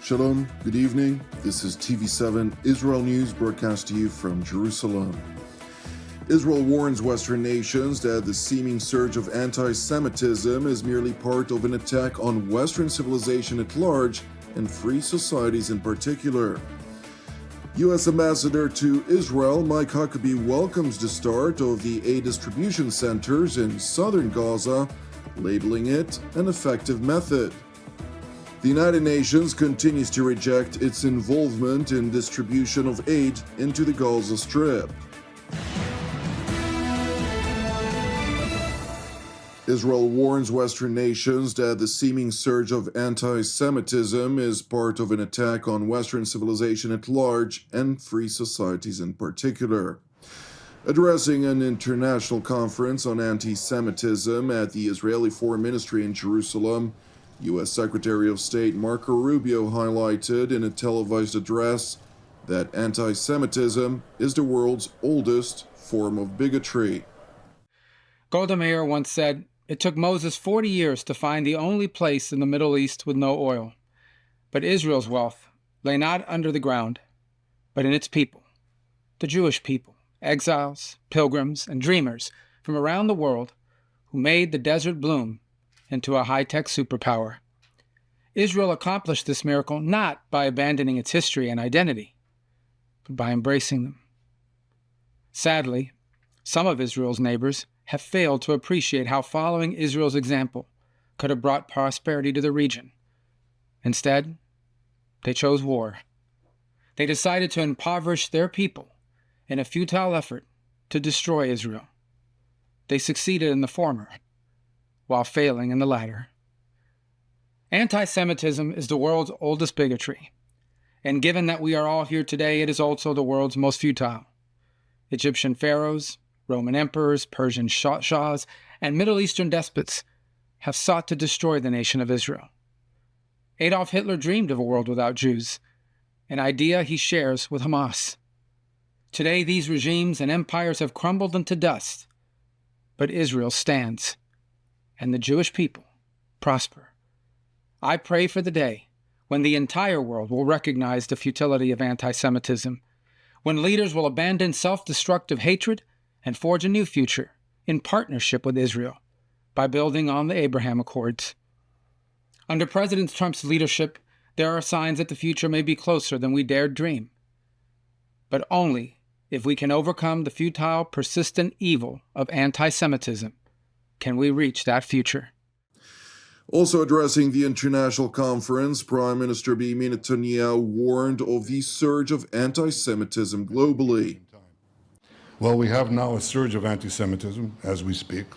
Shalom, good evening. This is TV7 Israel News broadcast to you from Jerusalem. Israel warns Western nations that the seeming surge of anti-Semitism is merely part of an attack on Western civilization at large and free societies in particular. U.S. Ambassador to Israel Mike Huckabee welcomes the start of the aid distribution centers in southern Gaza, labeling it an effective method. The United Nations continues to reject its involvement in distribution of aid into the Gaza Strip. Israel warns Western nations that the seeming surge of anti-Semitism is part of an attack on Western civilization at large and free societies in particular. Addressing an international conference on anti-Semitism at the Israeli Foreign Ministry in Jerusalem, U.S. Secretary of State Marco Rubio highlighted in a televised address that anti-Semitism is the world's oldest form of bigotry. Golda Meir once said, "It took Moses 40 years to find the only place in the Middle East with no oil. But Israel's wealth lay not under the ground, but in its people, the Jewish people, exiles, pilgrims, and dreamers from around the world who made the desert bloom into a high-tech superpower." Israel accomplished this miracle not by abandoning its history and identity, but by embracing them. Sadly, some of Israel's neighbors have failed to appreciate how following Israel's example could have brought prosperity to the region. Instead, they chose war. They decided to impoverish their people in a futile effort to destroy Israel. They succeeded in the former, while failing in the latter. Anti-Semitism is the world's oldest bigotry, and given that we are all here today, it is also the world's most futile. Egyptian pharaohs, Roman emperors, Persian shahs, and Middle Eastern despots have sought to destroy the nation of Israel. Adolf Hitler dreamed of a world without Jews, an idea he shares with Hamas. Today, these regimes and empires have crumbled into dust, but Israel stands, and the Jewish people prosper. I pray for the day when the entire world will recognize the futility of anti-Semitism, when leaders will abandon self-destructive hatred and forge a new future in partnership with Israel by building on the Abraham Accords. Under President Trump's leadership, there are signs that the future may be closer than we dared dream. But only if we can overcome the futile, persistent evil of anti-Semitism can we reach that future. Also addressing the international conference, Prime Minister Benjamin Netanyahu warned of the surge of anti-Semitism globally. Well, we have now a surge of anti-Semitism as we speak.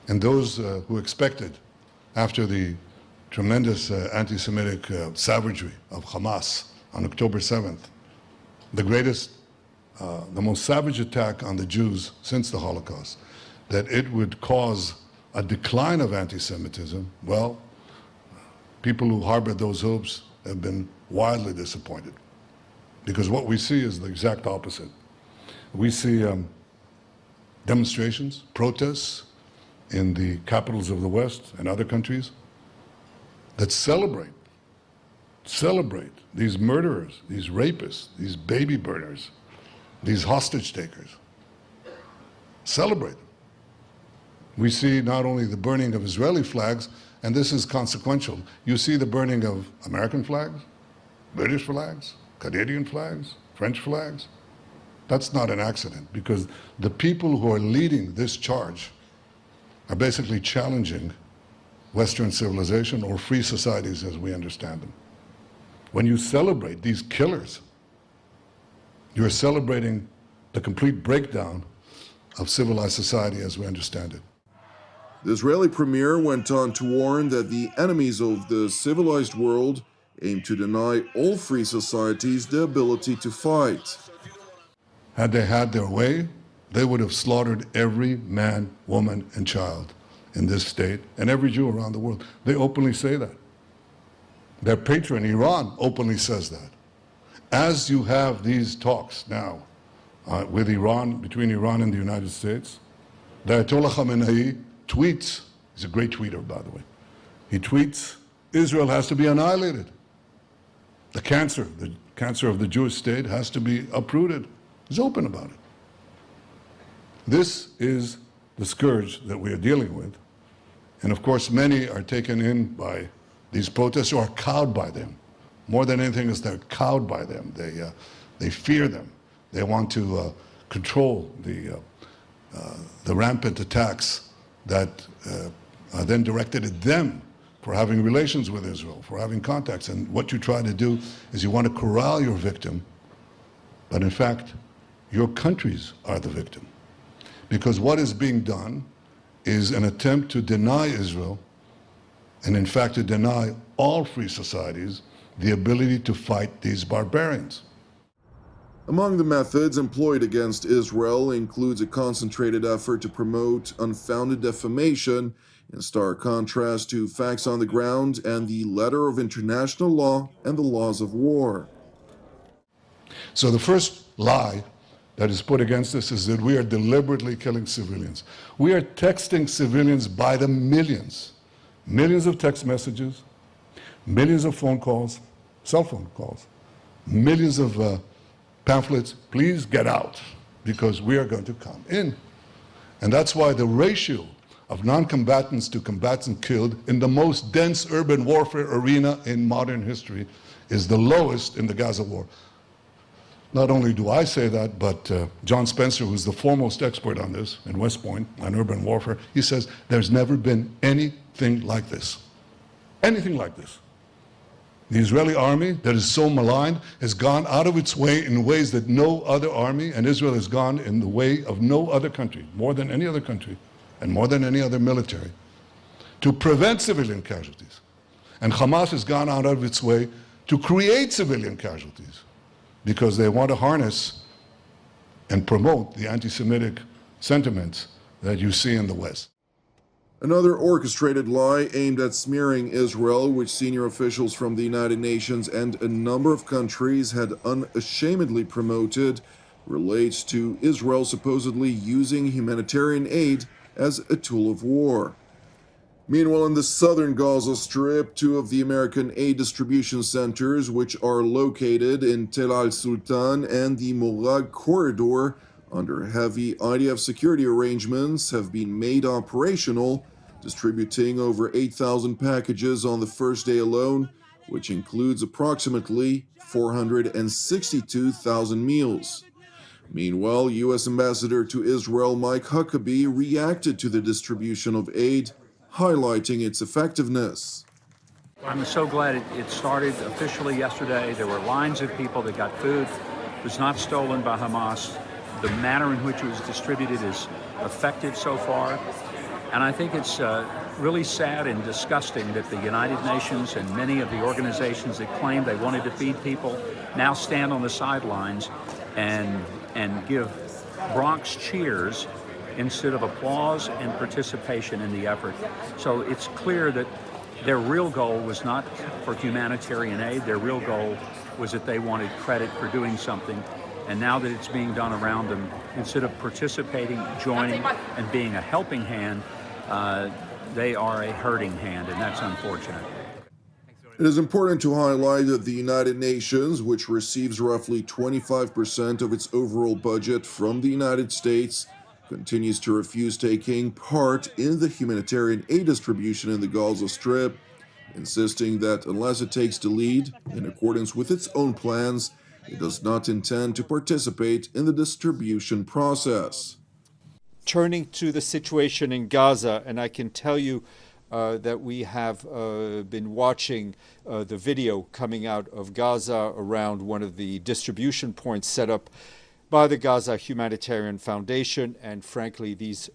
And those who expected, after the tremendous anti-Semitic savagery of Hamas on October 7th, the most savage attack on the Jews since the Holocaust, that it would cause a decline of anti-Semitism, well, people who harbored those hopes have been wildly disappointed. Because what we see is the exact opposite. We see demonstrations, protests in the capitals of the West and other countries that celebrate these murderers, these rapists, these baby burners, these hostage takers. Celebrate them. We see not only the burning of Israeli flags, and this is consequential, you see the burning of American flags, British flags, Canadian flags, French flags. That's not an accident, because the people who are leading this charge are basically challenging Western civilization or free societies as we understand them. When you celebrate these killers, you're celebrating the complete breakdown of civilized society as we understand it. The Israeli premier went on to warn that the enemies of the civilized world aim to deny all free societies the ability to fight. Had they had their way, they would have slaughtered every man, woman, and child in this state, and every Jew around the world. They openly say that. Their patron, Iran, openly says that. As you have these talks now with Iran, between Iran and the United States, the Ayatollah Khamenei tweets, he's a great tweeter, by the way, he tweets, Israel has to be annihilated. The cancer of the Jewish state has to be uprooted. He's open about it. This is the scourge that we are dealing with. And of course, many are taken in by these protests or are cowed by them. More than anything else, they're cowed by them. They fear them. They want to control the rampant attacks that are then directed at them for having relations with Israel, for having contacts. And what you try to do is you want to corral your victim, but in fact, your countries are the victim. Because what is being done is an attempt to deny Israel, and in fact to deny all free societies, the ability to fight these barbarians. Among the methods employed against Israel includes a concentrated effort to promote unfounded defamation, in stark contrast to facts on the ground and the letter of international law and the laws of war. So the first lie that is put against us is that we are deliberately killing civilians. We are texting civilians by the millions. Millions of text messages, millions of phone calls, cell phone calls, millions of pamphlets. Please get out, because we are going to come in. And that's why the ratio of non-combatants to combatants killed in the most dense urban warfare arena in modern history is the lowest in the Gaza war. Not only do I say that, but John Spencer, who's the foremost expert on this in West Point, on urban warfare, he says there's never been anything like this. Anything like this. The Israeli army that is so maligned has gone out of its way in ways that no other army, and Israel has gone in the way of no other country, more than any other country, and more than any other military, to prevent civilian casualties. And Hamas has gone out of its way to create civilian casualties, because they want to harness and promote the anti-Semitic sentiments that you see in the West. Another orchestrated lie aimed at smearing Israel, which senior officials from the United Nations and a number of countries had unashamedly promoted, relates to Israel supposedly using humanitarian aid as a tool of war. Meanwhile, in the southern Gaza Strip, two of the American aid distribution centers, which are located in Tel al-Sultan and the Morag corridor, under heavy IDF security arrangements, have been made operational, distributing over 8,000 packages on the first day alone, which includes approximately 462,000 meals. Meanwhile, U.S. Ambassador to Israel Mike Huckabee reacted to the distribution of aid, highlighting its effectiveness. I'm so glad it started officially yesterday. There were lines of people that got food. It was not stolen by Hamas. The manner in which it was distributed is effective so far. And I think it's really sad and disgusting that the United Nations and many of the organizations that claimed they wanted to feed people now stand on the sidelines and give Bronx cheers instead of applause and participation in the effort. So it's clear that their real goal was not for humanitarian aid. Their real goal was that they wanted credit for doing something. And now that it's being done around them, instead of participating, joining, and being a helping hand, they are a hurting hand, and that's unfortunate. It is important to highlight that the United Nations, which receives roughly 25% of its overall budget from the United States, continues to refuse taking part in the humanitarian aid distribution in the Gaza Strip, insisting that unless it takes the lead, in accordance with its own plans, it does not intend to participate in the distribution process. Turning to the situation in Gaza, and I can tell you that we have been watching the video coming out of Gaza around one of the distribution points set up by the Gaza Humanitarian Foundation, and frankly, these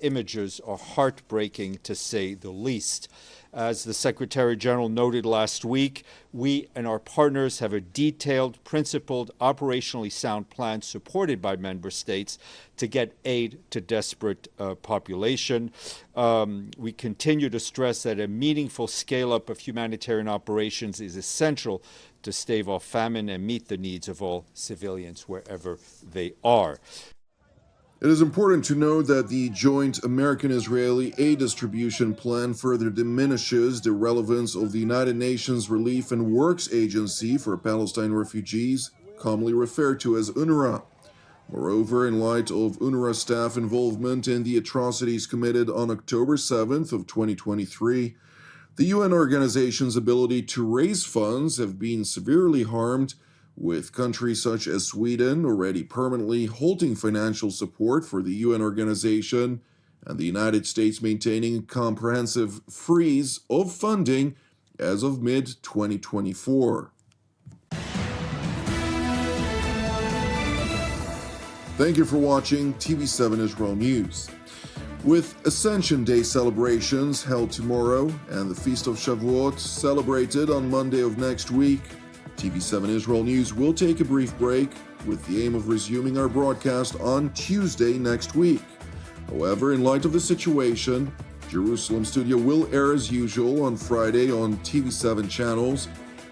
images are heartbreaking to say the least. As the Secretary General noted last week, we and our partners have a detailed, principled, operationally sound plan supported by member states to get aid to desperate population. We continue to stress that a meaningful scale-up of humanitarian operations is essential to stave off famine and meet the needs of all civilians wherever they are. It is important to note that the joint American-Israeli aid distribution plan further diminishes the relevance of the United Nations Relief and Works Agency for Palestine refugees, commonly referred to as UNRWA. Moreover, in light of UNRWA staff involvement in the atrocities committed on October 7th of 2023, the UN organization's ability to raise funds have been severely harmed, with countries such as Sweden already permanently halting financial support for the UN organization and the United States maintaining a comprehensive freeze of funding as of mid-2024. Thank you for watching TV7 Israel News. With Ascension Day celebrations held tomorrow and the Feast of Shavuot celebrated on Monday of next week, TV7 Israel News will take a brief break with the aim of resuming our broadcast on Tuesday next week. However, in light of the situation, Jerusalem studio will air as usual on Friday on TV7 channels,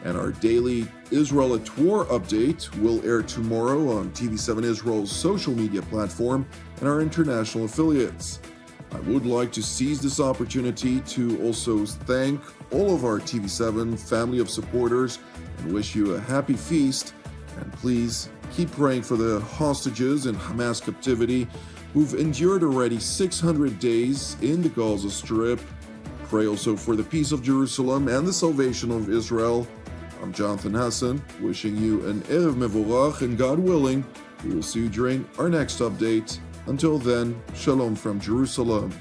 and our daily Israel at War update will air tomorrow on TV7 Israel's social media platform and our international affiliates. I would like to seize this opportunity to also thank all of our TV7 family of supporters and wish you a happy feast. And please keep praying for the hostages in Hamas captivity who've endured already 600 days in the Gaza Strip. Pray also for the peace of Jerusalem and the salvation of Israel. I'm Jonathan Hessen, wishing you an Erev Mevorach, and God willing, we will see you during our next update. Until then, Shalom from Jerusalem.